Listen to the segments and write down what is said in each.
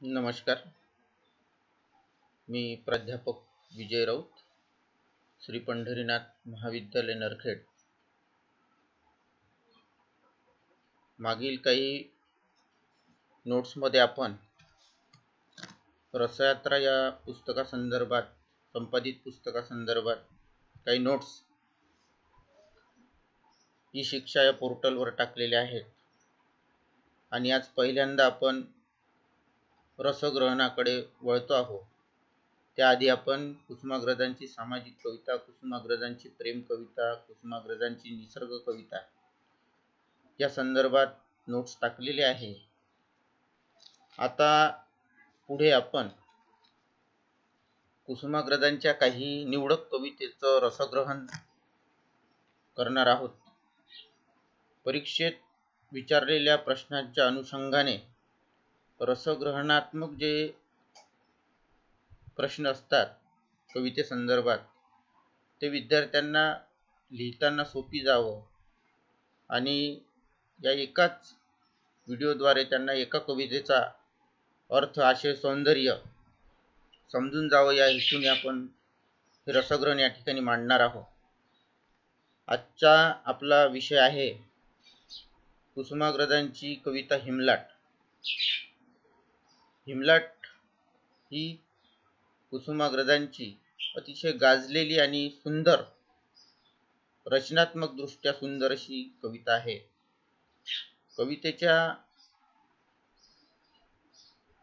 नमस्कार. मी प्राध्यापक विजय राऊत, श्री पंढरीनाथ महाविद्यालय नरखेड. मागील काही नोट्समध्ये आपण रसयात्रा या पुस्तकासंदर्भात, संपादित पुस्तकासंदर्भात काही नोट्स ई शिक्षा या पोर्टलवर टाकलेले आहेत. आणि आज पहिल्यांदा आपण रसग्रहणाकडे वळतो आहोत. त्याआधी आपण कुसुमाग्रजांची सामाजिक कविता, कुसुमाग्रजांची प्रेम कविता, कुसुमाग्रजांची निसर्ग कविता या संदर्भात नोट्स टाकलेले आहे. आता पुढे आपण कुसुमाग्रजांच्या काही निवडक कवितेचं रसग्रहण करणार आहोत. परीक्षेत विचारलेल्या प्रश्नांच्या अनुषंगाने रसग्रहणात्मक जे प्रश्न असतात कवितेसंदर्भात, ते विद्यार्थ्यांना लिहिताना सोपी जावं आणि या एकाच व्हिडिओद्वारे त्यांना एका कवितेचा अर्थ, आशय, सौंदर्य समजून जावं या हेतूने आपण हे रसग्रहण या ठिकाणी मांडणार आहोत. आजचा आपला विषय आहे कुसुमाग्रजांची कविता हिमलाट. हिमलाट ही कुसुमाग्रजांची अतिशय गाजलेली आणि सुंदर, रचनात्मक दृष्ट्या सुंदर अशी कविता आहे. कवितेच्या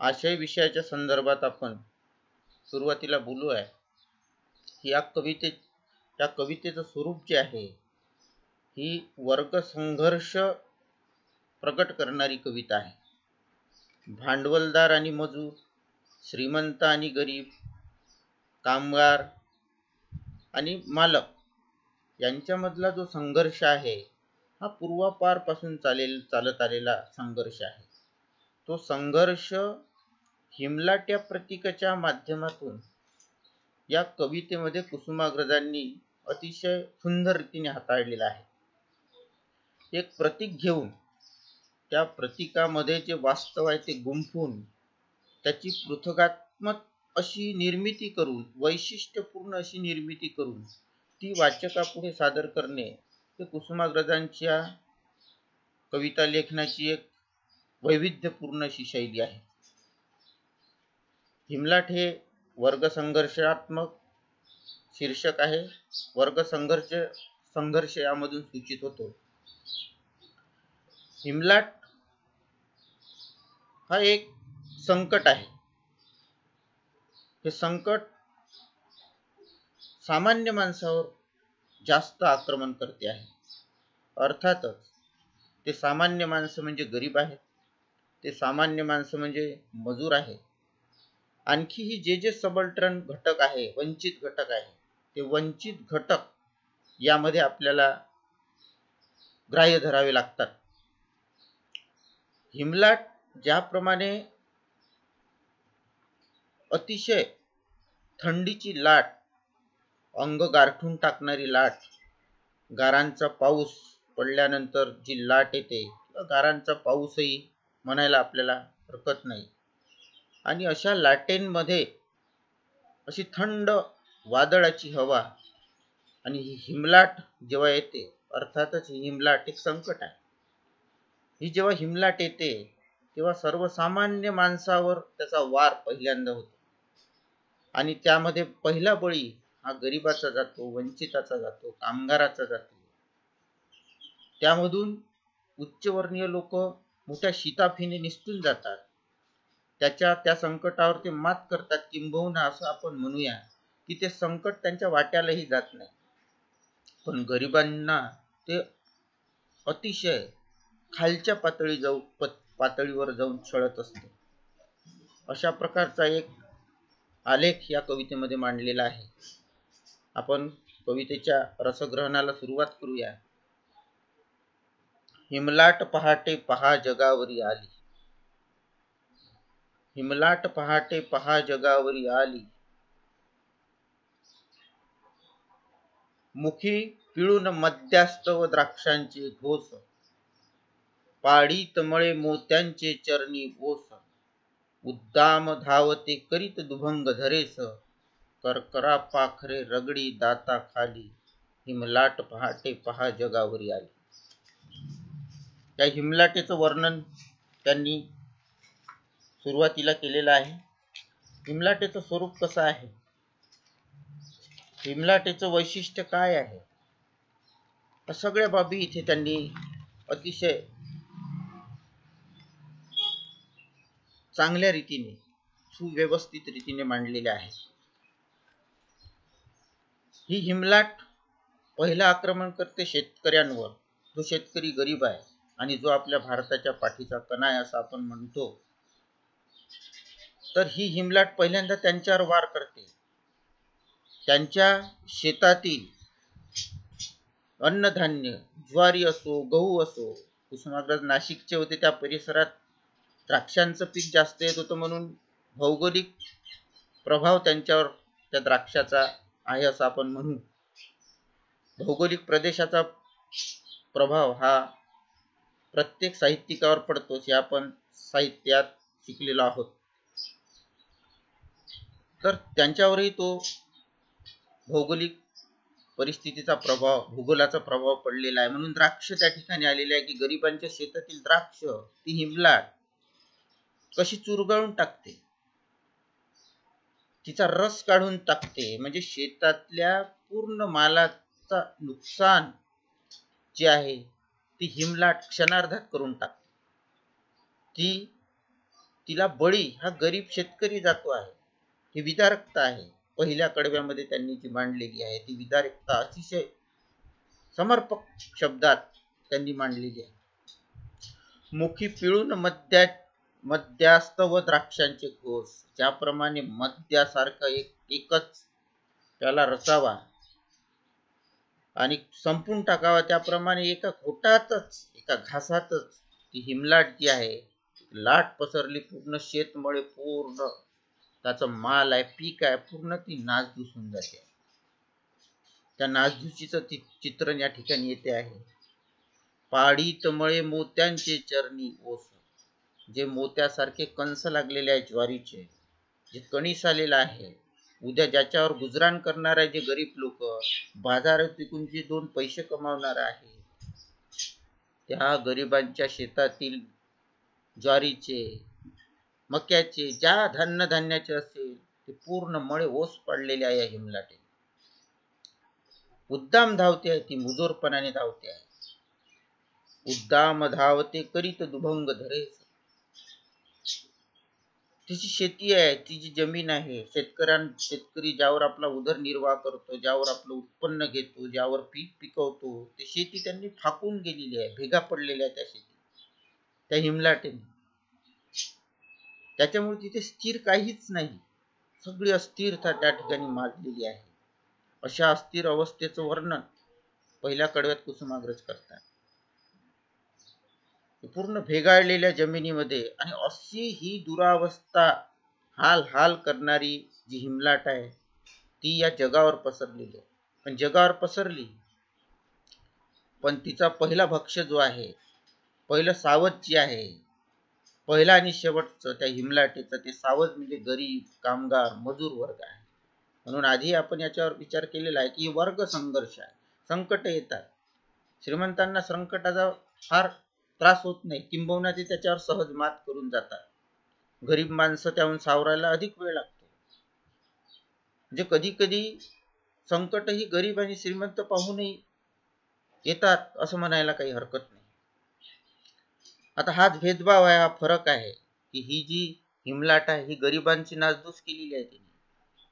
आशय विषयाच्या संदर्भात आपण सुरुवातीला बोलू आहे की या कवितेचं स्वरूप जे आहे ही वर्ग संघर्ष प्रकट करणारी कविता आहे. भांडवलदार आणि मजूर, श्रीमंत आणि गरीब, कामगार आणि मालक यांच्यामधला जो संघर्ष आहे हा पूर्वापारपासून चालत आलेला संघर्ष आहे. तो संघर्ष हिमलाट या प्रतीकाच्या माध्यमातून या कवितेमध्ये कुसुमाग्रजांनी अतिशय सुंदर रीतीने हाताळलेला आहे. एक प्रतीक घेऊन त्या प्रतीकामध्ये जे वास्तव आहे ते गुंफून त्याची पृथकात्मक अशी निर्मिती करून, वैशिष्ट्यपूर्ण अशी निर्मिती करून ती वाचकापुढे सादर करणे हे कुसुमाग्रजांच्या कविता लेखनाची एक वैविध्यपूर्ण अशी शैली आहे. हिमलाट हे वर्ग संघर्षात्मक शीर्षक आहे. वर्ग संघर्ष यामधून सूचित होतो. हिमलाट हा एक संकट आहे. हे संकट सामान्य माणसावर जास्त आक्रमण करते आहे. अर्थातच ते सामान्य माणसं म्हणजे गरीब आहेत, ते सामान्य माणसं म्हणजे मजूर आहे. आणखीही जे सबल्टर्न घटक आहे, वंचित घटक आहे, ते वंचित घटक यामध्ये आपल्याला ग्राह्य धरावे लागतात. हिमलाट ज्याप्रमाणे अतिशय थंडीची लाट, अंग गारठून टाकणारी लाट, गारांचा पाऊस पडल्यानंतर जी लाट येते, गारांचा पाऊसही म्हणायला आपल्याला हरकत नाही. आणि अशा लाटेंमध्ये अशी थंड वादळाची हवा आणि ही हिमलाट जेव्हा येते, अर्थातच ही हिमलाट एक संकट आहे. ही जेव्हा हिमलाट येते तेव्हा सर्वसामान्य माणसावर त्याचा वार पहिल्यांदा होतो आणि त्यामध्ये पहिला बळी हा गरिबाचा जातो, वंचिताचा जातो, कामगाराचा जातो. त्यामधून उच्चवर्णीय लोक मोठ्या शिताफीने निसटून जातात. त्या संकटावर ते मात करतात. किंबहुना असं आपण म्हणूया की ते संकट त्यांच्या वाट्यालाही जात नाही. पण गरिबांना ते अतिशय खालच्या पातळीवर जाऊन छळत असते. अशा प्रकारचा एक आलेख या कवितेमध्ये मांडलेला आहे. आपण कवितेच्या रसग्रहणाला सुरुवात करूया. हिमलाट पहाटे पहा जगावरी आली, हिमलाट पहाटे पहा जगावरी आली, मुखी पिळून मध्यास्त व द्राक्षांचे घोस, पाडीत मळे मोत्यांचे चरणी ओस, उद्दाम धावते करीत दुभंग धरेस, करकरा पाखरे रगडी दाता खाली, हिमलाट पहाटे पहा जगावरी आली. त्या हिमलाटेचं वर्णन त्यांनी सुरुवातीला केलेलं आहे. हिमलाटेचं स्वरूप कसं आहे, हिमलाटेचं वैशिष्ट्य काय आहे, या सगळ्या बाबी इथे त्यांनी अतिशय चांगल्या रीतीने सुव्यवस्थित रीतीने मांडलेल्या आहेत. ही हिमलाट पहिला आक्रमण करते शेतकऱ्यांवर, जो शेतकरी गरीब आहे आणि जो आपल्या भारताच्या पाठीचा कणा आहे असं आपण म्हणतो. तर ही हिमलाट पहिल्यांदा त्यांच्यावर वार करते. त्यांच्या शेतातील अन्नधान्य, ज्वारी असो, गहू असो, कुसुमाग्रज नाशिकचे होते, त्या परिसरात द्राक्षांचं पीक जास्त येत होतं, म्हणून भौगोलिक प्रभाव त्यांच्यावर त्या द्राक्षाचा आहे असं आपण म्हणू. भौगोलिक प्रदेशाचा प्रभाव हा प्रत्येक साहित्यिकावर पडतोच, हे आपण साहित्यात शिकलेलो आहोत. तर त्यांच्यावरही तो भौगोलिक परिस्थितीचा प्रभाव, भूगोलाचा प्रभाव पडलेला आहे. म्हणून द्राक्ष त्या ठिकाणी आलेले आहे की गरिबांच्या शेतातील द्राक्ष ती हिमलाट कशी चुरगळून टाकते, तिचा रस काढून टाकते. म्हणजे शेतातल्या पूर्ण मालाचा नुकसान जे आहे ती हिमलाट क्षणार्धात करून टाकते. तिला बळी हा गरीब शेतकरी जातो आहे. ही विदारकता आहे. पहिल्या कडव्यामध्ये त्यांनी जी मांडलेली आहे ती विदारकता अतिशय समर्पक शब्दात त्यांनी मांडलेली आहे. मुखी पिळून मध्यास्त व द्राक्षांचे घोष, ज्याप्रमाणे मद्यासारखा एकच त्याला रचावा आणि संपून टाकावा, त्याप्रमाणे एका घोटातच, एका घासातच ती हिमलाट जी आहे लाट पसरली. पूर्ण शेतमळे, पूर्ण त्याचा माल आहे, पीक आहे, पूर्ण ती नासधूस होऊन जाते. त्या नासधुसीचं चित्रण या ठिकाणी येते आहे. पाडीत मळे मोत्यांचे चरणी ओस, जे मोत्यासारखे कंस लागलेले आहे ज्वारीचे, जे कणीस आलेलं आहे, उद्या ज्याच्यावर गुजराण करणार आहे जे गरीब लोक, बाजारात विकून जे 2 पैसे कमावणार आहे, त्या गरिबांच्या शेतातील ज्वारीचे, मक्याचे, ज्या धान्याचे असेल ते पूर्ण मळे ओस पडलेले आहे हिमलाटे. उद्दाम धावते आहे, ती मुजोरपणाने धावते आहे. उद्दाम धावते करीत दुभंग धरेस, तिची शेती आहे, तिची जमीन आहे, शेतकरी ज्यावर आपला उदरनिर्वाह करतो, ज्यावर आपलं उत्पन्न घेतो, ज्यावर पीक पिकवतो, ते शेती त्यांनी फाकून गेलेली आहे, भेगा पडलेल्या आहे त्या शेती, त्या हिमलाटेने. त्याच्यामुळे तिथे स्थिर काहीच नाही, सगळी अस्थिरता त्या ठिकाणी माजलेली आहे. अशा अस्थिर अवस्थेचं वर्णन पहिल्या कडव्यात कुसुमाग्रज करतात. पूर्ण भेगाळलेल्या जमिनीमध्ये, आणि अशी ही दुरावस्था, हाल करणारी जी हिमलाट आहे ती या जगावर पसरलेली आहे. पण जगावर पसरली, पण तिचा पहिला भक्ष्य जो आहे, पहिलं सावध जे आहे, पहिला आणि शेवटचं त्या हिमलाटेचं ते सावध म्हणजे गरीब, कामगार, मजूर वर्ग आहे. म्हणून आधी आपण याच्यावर विचार केलेला आहे की वर्ग संघर्ष आहे. संकट येतात, श्रीमंतांना संकटाचा फार त्रास होत नाही, किंबहुना ते त्याच्यावर सहज मात करून जातात. गरीब माणसं त्याहून सावरायला अधिक वेळ लागतो. म्हणजे कधी कधी संकट ही गरीब आणि श्रीमंत पाहूनही येतात असं म्हणायला काही हरकत नाही. आता हाच भेदभाव आहे, हा फरक आहे की ही जी हिमलाट आहे ही गरिबांची नासधूस केलेली आहे. तिने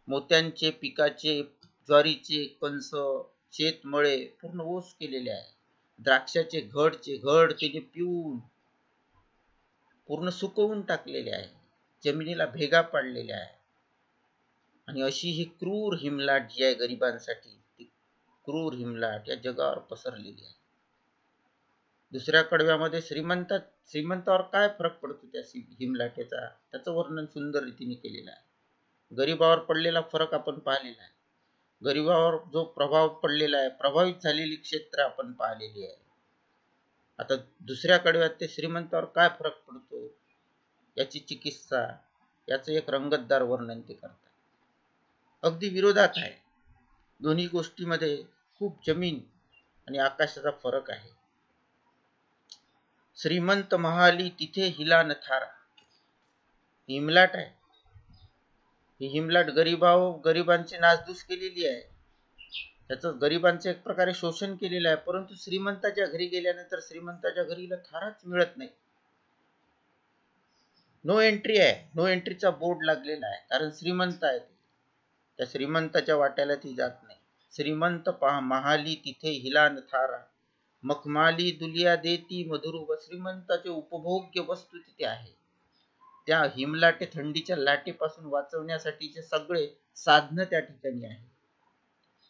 मोत्यांचे, पिकाचे, ज्वारीचे कंस, शेतमळे पूर्ण ओस केलेले आहे. द्राक्षाचे घड तिने पिऊन पूर्ण सुकवून टाकलेले आहे, जमिनीला भेगा पाडलेल्या आहे. आणि अशी ही क्रूर हिमलाट जी आहे गरिबांसाठी, ती क्रूर हिमलाट या जगावर पसरलेली आहे. दुसऱ्या कडव्यामध्ये श्रीमंतावर काय फरक पडतो त्या हिमलाटेचा, त्याचं वर्णन सुंदर रीतीने केलेलं आहे. गरिबावर पडलेला फरक आपण पाहिलेला आहे. गरिबावर जो प्रभाव पडलेला आहे, प्रभावित झालेली क्षेत्र आपण पाहिलेली आहे. आता दुसऱ्या कडव्यात ते श्रीमंतावर काय फरक पडतो याची चिकित्सा याचं एक रंगतदार वर्णन ते करतात. अगदी विरोधात आहे. दोन्ही गोष्टीमध्ये खूप जमीन आणि आकाशाचा फरक आहे. श्रीमंत महाली तिथे हिला न थारा. हिमलाट आहे. ही हिमलाट गरिबांची नासधूस केलेली आहे. त्याचं गरिबांचं एक प्रकारे शोषण केलेलं आहे. परंतु श्रीमंताच्या घरी गेल्यानंतर श्रीमंताच्या घरीला थाराच मिळत नाही. नो एंट्री आहे. नो एंट्रीचा बोर्ड लागलेला आहे. कारण श्रीमंत आहे. त्या श्रीमंताच्या वाट्याला ती जात नाही. श्रीमंत महाली तिथे हिला न थारा. मखमाली दुलिया देती मधुर. व श्रीमंताचे उपभोग्य वस्तू तिथे आहे. त्या हिमलाटे थंडीच्या लाटेपासून वाचवण्यासाठीचे सगळे साधन त्या ठिकाणी आहे.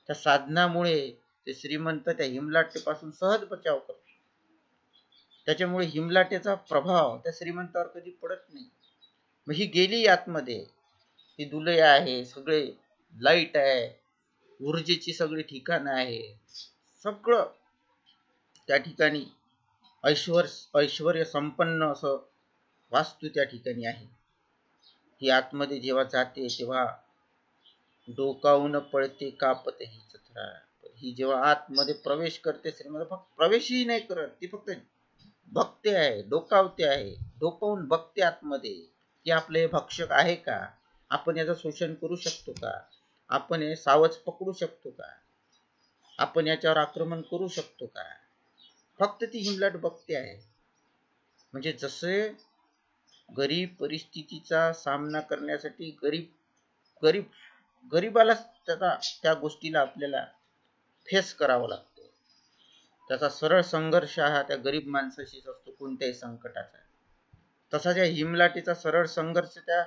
त्या साधनामुळे ते श्रीमंत त्या हिमलाटेपासून सहज बचाव करतो. त्याच्यामुळे हिमलाटेचा प्रभाव त्या श्रीमंतावर कधी पडत नाही. मग ही गेली आतमध्ये. ती दुलय आहे, सगळे लाईट आहे, ऊर्जेची सगळी ठिकाणं आहे, सगळं त्या ठिकाणी ऐश्वर्य संपन्न असं वास्तू त्या ठिकाणी आहे. ही आतमध्ये जेव्हा जाते तेव्हा डोकावून पळते कापत ही चथरा. ही जेव्हा आतमध्ये प्रवेश करते श्रीमंत फक्त प्रवेशही नाही करत, ती फक्त बघते आहे, डोकावते आहे, डोकावून बघते आतमध्ये की आपले हे भक्षक आहे का, आपण याचं शोषण करू शकतो का, आपण हे सावज पकडू शकतो का, आपण याच्यावर आक्रमण करू शकतो का. फक्त ती हिमलाट बघते आहे. म्हणजे जसे गरीब परिस्थितीचा सामना करण्यासाठी गरीबाला त्या गोष्टीला आपल्याला फेस करावा लागतो. त्याचा सरळ संघर्ष हा त्या गरीब माणसाशीच असतो कोणत्याही संकटाचा. तसा त्या हिमलाटीचा सरळ संघर्ष त्या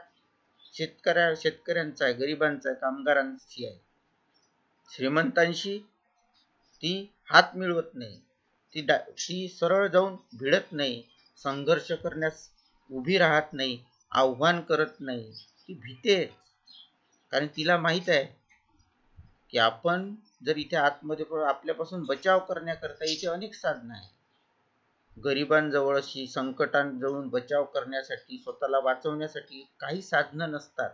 शेतकऱ्यांचा आहे, गरिबांचा आहे, कामगारांची आहे. श्रीमंतांशी ती हात मिळवत नाही. ती सरळ जाऊन भिडत नाही, संघर्ष करण्यास उभी राहत नाही, आव्हान करत नाही. ती भीते. कारण तिला माहित आहे की आपण जर इथे आतमध्ये आपल्यापासून बचाव करण्याकरता इथे अनेक साधनं आहेत. गरिबांजवळ अशी संकटांजवळून बचाव करण्यासाठी, स्वतःला वाचवण्यासाठी काही साधनं नसतात.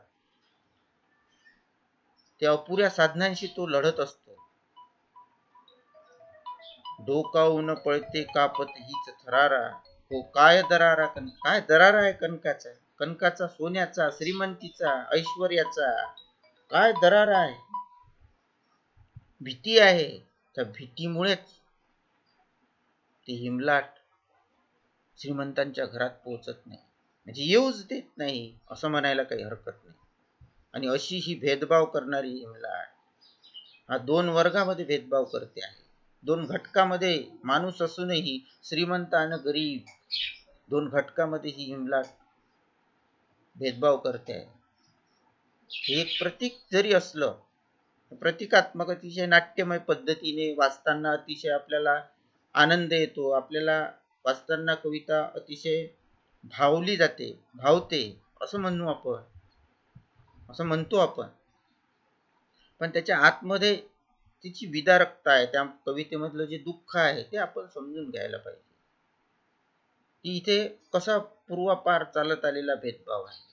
त्या अपुऱ्या साधनांशी तो लढत असतो. डोकावून पळते कापत हीच थरारा. हो काय दरारा. काय दरारा आहे कणकाचा. कणकाचा, सोन्याचा, श्रीमंतीचा, ऐश्वर्याचा काय दरारा आहे. भीती आहे. त्या भीतीमुळेच ती हिमलाट श्रीमंतांच्या घरात पोहोचत नाही, म्हणजे येऊच देत नाही असं म्हणायला काही हरकत नाही. आणि अशी ही भेदभाव करणारी हिमलाट हा दोन वर्गामध्ये भेदभाव करते आहे. दोन घटकामध्ये माणूस असूनही श्रीमंत आणि गरीब दोन घटकामध्ये ही हिमलाट भेदभाव करते आहे. हे एक प्रतीक जरी असलं, प्रतिकात्मक अतिशय नाट्यमय पद्धतीने वाचताना अतिशय आपल्याला आनंद येतो. आपल्याला वाचताना कविता अतिशय भावली जाते, भावते असं म्हणतो आपण. पण त्याच्या आतमध्ये तिची विदारकता आहे. त्या कवितेमधलं जे दुःख आहे ते आपण समजून घ्यायला पाहिजे. की इथे कसा पूर्वापार चालत आलेला भेदभाव आहे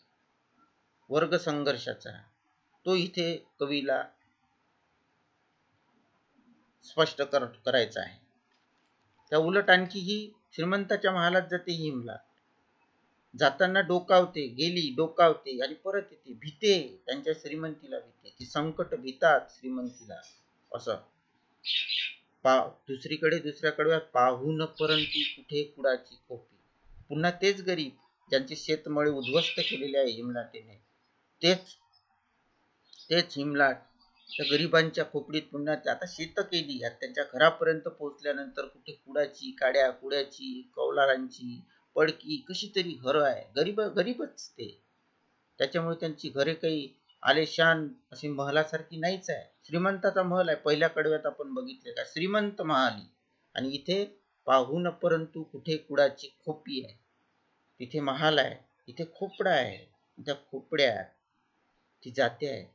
वर्ग संघर्षाचा, तो इथे कवीला स्पष्ट करायचा आहे. त्या उलट आणखी ही श्रीमंताच्या महालात जाते ही हिमलाट. जाताना डोकावते, गेली डोकावते आणि परत येते. भीते, त्यांच्या श्रीमंतीला भीते. ती संकट भीतात श्रीमंतीला. असं दुसऱ्याकडे पाहून परंतु कुठे कुडाची खोपी. पुन्हा तेच गरीब ज्यांचे शेतमळे उद्ध्वस्त केलेले आहे हिमलाटेने, तेच हिमलाट त्या गरिबांच्या खोपडीत पुन्हा आता शेत केली. त्यांच्या घरापर्यंत पोहोचल्यानंतर कुठे कुडाची, काड्या कुड्याची, कौलारांची, पडकी कशी तरी घरं आहे. गरीबच ते. त्याच्यामुळे त्यांची घरे काही आलेशान अशी महलासारखी नाहीच आहे. श्रीमंताचा महल आहे. पहिल्या कडव्यात आपण बघितले का श्रीमंत महाली. आणि इथे पाहून परंतु कुठे कुडाची खोपी आहे. तिथे महाल आहे, इथे खोपडा आहे. त्या खोपड्यात ती जाते आहे.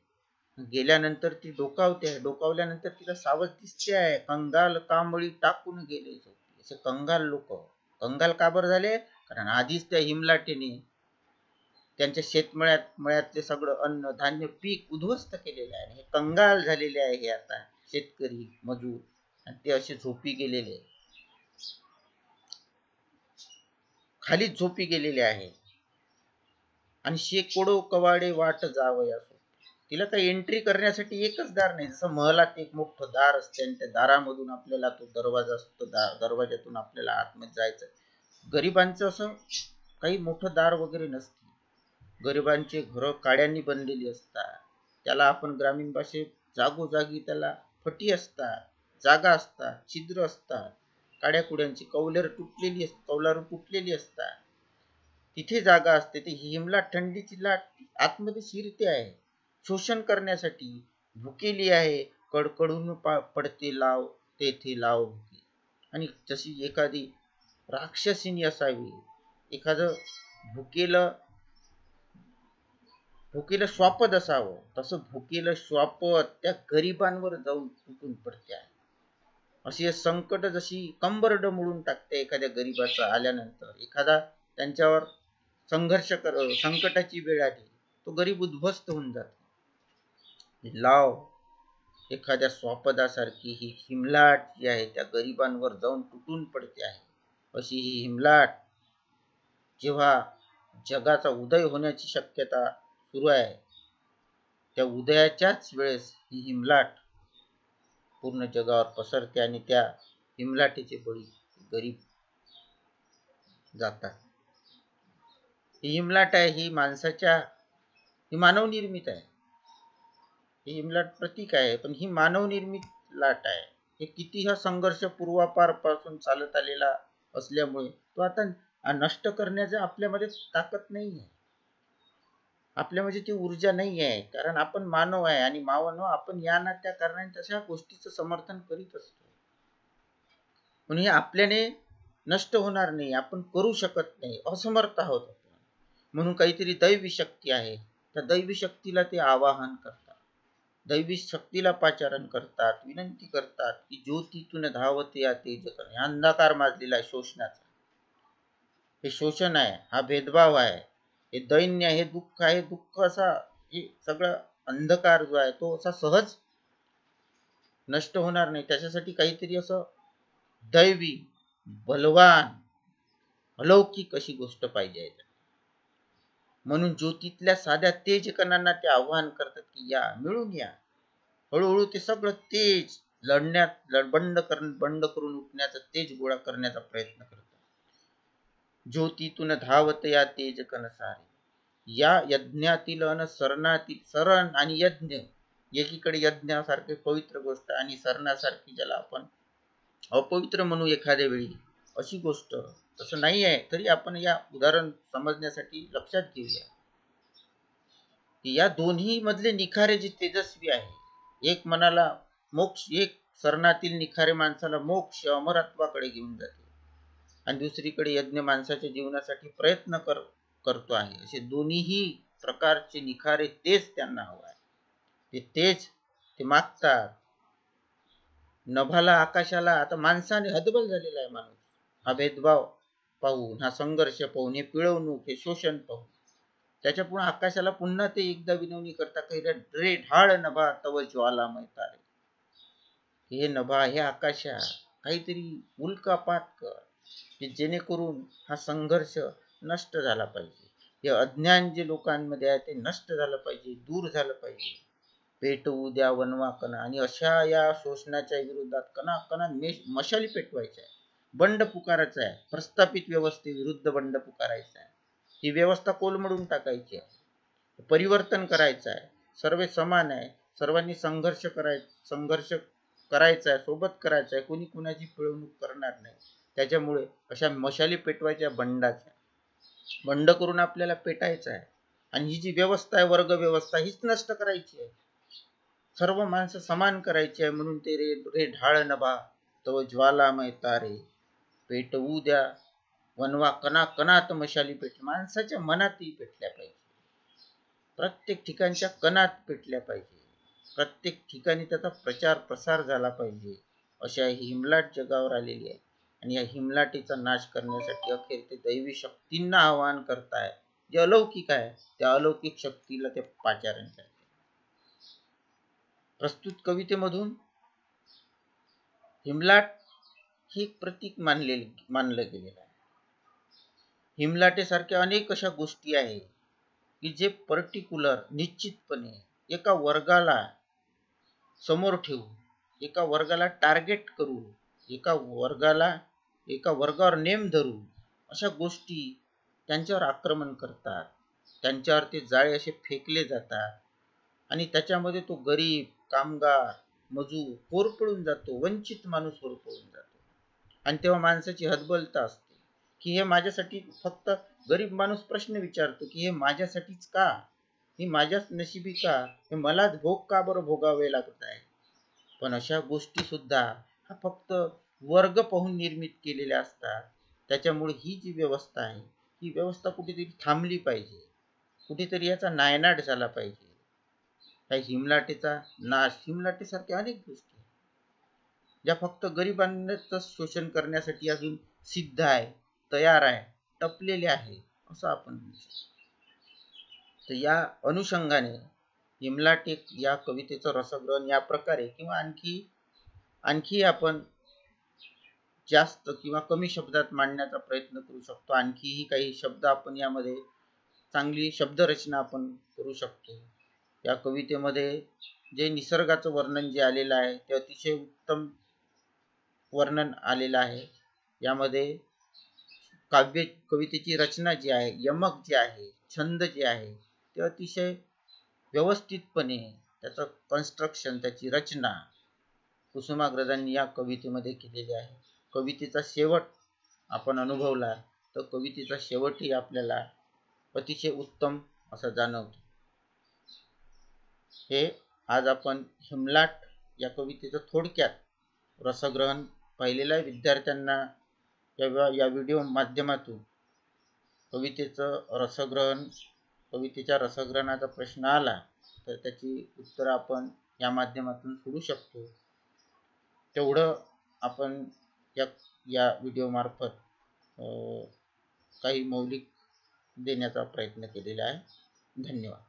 गेल्यानंतर ती डोकावते आहे. डोकावल्यानंतर तिला सावज दिसते आहे. कंगाल कांबळी टाकून गेले. असे कंगाल लोक. कंगाल का बरं झाले? कारण आधीच त्या हिमलाटेने त्यांच्या मळ्यातले सगळं अन्न धान्य पीक उद्ध्वस्त केलेलं आहे. हे कंगाल झालेले आहे हे आता शेतकरी मजूर, आणि ते असे झोपी गेलेले, खाली झोपी गेलेले आहे. आणि शेकडो कवाडे वाट जावयास, तिला काही एंट्री करण्यासाठी एकच दार नाही. जसं महलात एक मोठं दार असते आणि त्या दारामधून आपल्याला तो दरवाजा असतो, दरवाजातून आपल्याला आतमध्ये जायचं. गरिबांचं असं काही मोठं दार वगैरे नसते. गरिबांचे घर काड्यांनी बनलेली असतात. त्याला आपण ग्रामीण भाषेत जागोजागी त्याला फटी असतात, जागा असतात, छिद्र असतात, काड्याकुड्यांची कौलारू तुटलेली असतात. तिथे जागा असते. ती हिमलाट, थंडीची लाट आतमध्ये शिरते आहे शोषण करण्यासाठी. भुकेली आहे, कडकडून पडते लाव तेथे लाव भुकी. आणि जशी एखादी राक्षसीनी असावी, एखादं भुकेलं श्वापद असावं, तसं भुकेलं श्वापद त्या गरिबांवर जाऊन तुटून पडते आहे. अशी संकट जशी कंबरड मोडून टाकते एखाद्या गरीबाचा आल्यानंतर. एखादा त्यांच्यावर संकटाची वेळ आली, तो गरीब उद्ध्वस्त होऊन जातो. लाव एखाद्या स्वापदासारखी ही हिमलाट जी आहे त्या गरिबांवर जाऊन तुटून पडते आहे. अशी ही हिमलाट जेव्हा जगाचा उदय होण्याची शक्यता सुरू आहे, त्या उदयाच्याच वेळेस ही हिमलाट पूर्ण जगावर पसरते आणि त्या हिमलाटीचे बळी गरीब जातात. ही हिमलाट आहे, ही मानवनिर्मित आहे. ही हिमलाट प्रतीक आहे, पण ही मानवनिर्मित लाट आहे. हे किती हा संघर्ष पूर्वापारपासून चालत आलेला असल्यामुळे तो आता नष्ट करण्याचा आपल्यामध्ये ताकद नाही आहे, आपल्यामध्ये ती ऊर्जा नाही आहे. कारण आपण मानव आहे आणि मानव आपण या ना त्या कारणाने तशा गोष्टीचं समर्थन करीत असतो. म्हणून हे आपल्याने नष्ट होणार नाही, आपण करू शकत नाही, असमर्थ आहोत आपण. म्हणून काहीतरी दैवी शक्ती आहे, त्या दैवी शक्तीला ते आवाहन करतात, दैवी शक्तीला पाचारण करतात, विनंती करतात की ज्योतीतून धावते या तेज कर. हा अंधकार माजलेला आहे शोषणाचा, हे शोषण आहे, हा भेदभाव आहे, हे दैन्य, हे दुःख आहे. दुःख असा हे सगळं अंधकार जो आहे तो असा सहज नष्ट होणार नाही. त्याच्यासाठी काहीतरी असं दैवी, बलवान, अलौकिक अशी गोष्ट पाहिजे. म्हणून ज्योतीतल्या साध्या तेज कणांना ते आवाहन करतात की या, मिळून या. हळूहळू ते सगळं तेज बंड करून उठण्याचा, तेज गोळा करण्याचा प्रयत्न करतात. ज्योतीतून धावत या तेज कण सारे, या यज्ञातील अन सरणातील. सरण आणि यज्ञ, एकीकडे यज्ञासारखे पवित्र गोष्ट आणि सरणासारखी ज्याला आपण अपवित्र म्हणू एखाद्या वेळी, अशी गोष्ट तसं नाही आहे. तरी आपण या उदाहरण समजण्यासाठी लक्षात घेऊया की या दोन्ही मधले निखारे जे तेजस्वी आहे, एक मनाला मोक्ष, एक सरणातील निखारे माणसाला मोक्ष अमरत्वाकडे घेऊन जाते, आणि दुसरीकडे यज्ञ माणसाच्या जीवनासाठी प्रयत्न करतो आहे. असे दोन्हीही प्रकारचे निखारे तेच त्यांना हवं आहे. ते तेच ते मागतात. नभाला, आकाशाला आता माणसाने हतबल झालेला आहे माणूस. हा भेदभाव पाहून, हा संघर्ष पाहून, हे पिळवणूक, हे शोषण पाहून, त्याच्यापुढे आकाशाला पुन्हा ते एकदा विनवणी करता काही रे ढाळ नभा तव ज्वालामय तारे. हे नभा, हे आकाशा, काहीतरी उल्कापात कर, की जेणेकरून हा संघर्ष नष्ट झाला पाहिजे. हे अज्ञान जे लोकांमध्ये आहे ते नष्ट झालं पाहिजे, दूर झालं पाहिजे. पेटवू द्या वनवा कणा. आणि अशा या शोषणाच्या विरोधात कणा मशाली पेटवायच्या आहे, बंड पुकारायचा आहे. प्रस्थापित व्यवस्थेविरुद्ध बंड पुकारायचा आहे. ही व्यवस्था कोलमडून टाकायची आहे, परिवर्तन करायचं आहे. सर्व समान आहे, सर्वांनी संघर्ष करायचा आहे, सोबत करायचा आहे. कोणी कुणाची पिळवणूक करणार नाही. त्याच्यामुळे अशा मशाली पेटवायच्या, बंडाच्या बंड करून आपल्याला पेटायचं आहे. आणि ही जी व्यवस्था आहे, वर्ग व्यवस्था, हीच नष्ट करायची आहे. सर्व माणसं समान करायची आहे. म्हणून ते रे ढाळ नभा तव ज्वालामय तारे, पेटवू द्या वनवा कणा कणात मशाली पेट. माणसाच्या मनातही पेटल्या पाहिजे, प्रत्येक ठिकाणच्या कणात पेटल्या पाहिजे, प्रत्येक ठिकाणी त्याचा प्रचार प्रसार झाला पाहिजे. अशा ही हिमलाट जगावर आलेली आहे. आणि या हिमलाटीचा नाश करण्यासाठी अखेर ते दैवी शक्तींना आवाहन करताय जे अलौकिक आहे त्या अलौकिक शक्तीला ते पाचारण करते. प्रस्तुत कवितेमधून हिमलाट हे एक प्रतीक मानलं गेलेलं आहे. हिमलाटेसारख्या अनेक अशा गोष्टी आहेत की जे पर्टिक्युलर निश्चितपणे एका वर्गाला समोर ठेवू, एका वर्गाला टार्गेट करू, एका वर्गावर नेम धरू अशा गोष्टी त्यांच्यावर आक्रमण करतात. त्यांच्यावर ते जाळे असे फेकले जातात आणि त्याच्यामध्ये तो गरीब, कामगार, मजूर होरपळून जातो, वंचित माणूस होरपळून जातो. आणि तेव्हा माणसाची हतबलता असते की हे माझ्यासाठी, फक्त गरीब माणूस प्रश्न विचारतो की हे माझ्यासाठीच का, हे माझ्याच नशिबी का, हे मलाच भोग का बरं भोगावे लागत आहे. पण अशा गोष्टी सुद्धा हा फक्त वर्ग पाहून निर्मित केलेल्या असतात. त्याच्यामुळे ही जी व्यवस्था आहे ही व्यवस्था कुठेतरी थांबली पाहिजे, कुठेतरी याचा नायनाट झाला पाहिजे. ह्या हिमलाटेचा नाश, हिमलाटेसारख्या अनेक गोष्टी ज्या फक्त गरिबांनाच शोषण करण्यासाठी अजून सिद्ध आहे, तयार आहे, टपलेले आहे असं आपण म्हणू शकतो. तर या अनुषंगाने हिमलाटे या कवितेचं रसग्रहण या प्रकारे किंवा आणखी आपण जास्त किंवा कमी शब्दात मांडण्याचा प्रयत्न करू शकतो. आणखीही काही शब्द आपण यामध्ये चांगली शब्दरचना आपण करू शकतो. या कवितेमध्ये जे निसर्गाचं वर्णन जे आलेलं आहे ते अतिशय उत्तम वर्णन आलेलं आहे. यामध्ये कवितेची रचना जी आहे, यमक जे आहे, छंद जे आहे ते अतिशय व्यवस्थितपणे त्याचं कन्स्ट्रक्शन, त्याची रचना कुसुमाग्रजांनी या कवितेमध्ये केलेली आहे. कवितेचा शेवट आपण अनुभवला तर कवितेचा शेवटही आपल्याला अतिशय उत्तम असं जाणवतो. हे आज आपण हिमलाट या कवितेचं थोडक्यात रसग्रहण पाहिलेलं आहे. विद्यार्थ्यांना या व्हिडिओ माध्यमातून कवितेच्या रसग्रहणाचा प्रश्न आला तर त्याची उत्तरं आपण या माध्यमातून सोडू शकतो. तेवढं आपण या व्हिडिओ मार्फत काही मौलिक देण्याचा प्रयत्न केलेला आहे. धन्यवाद.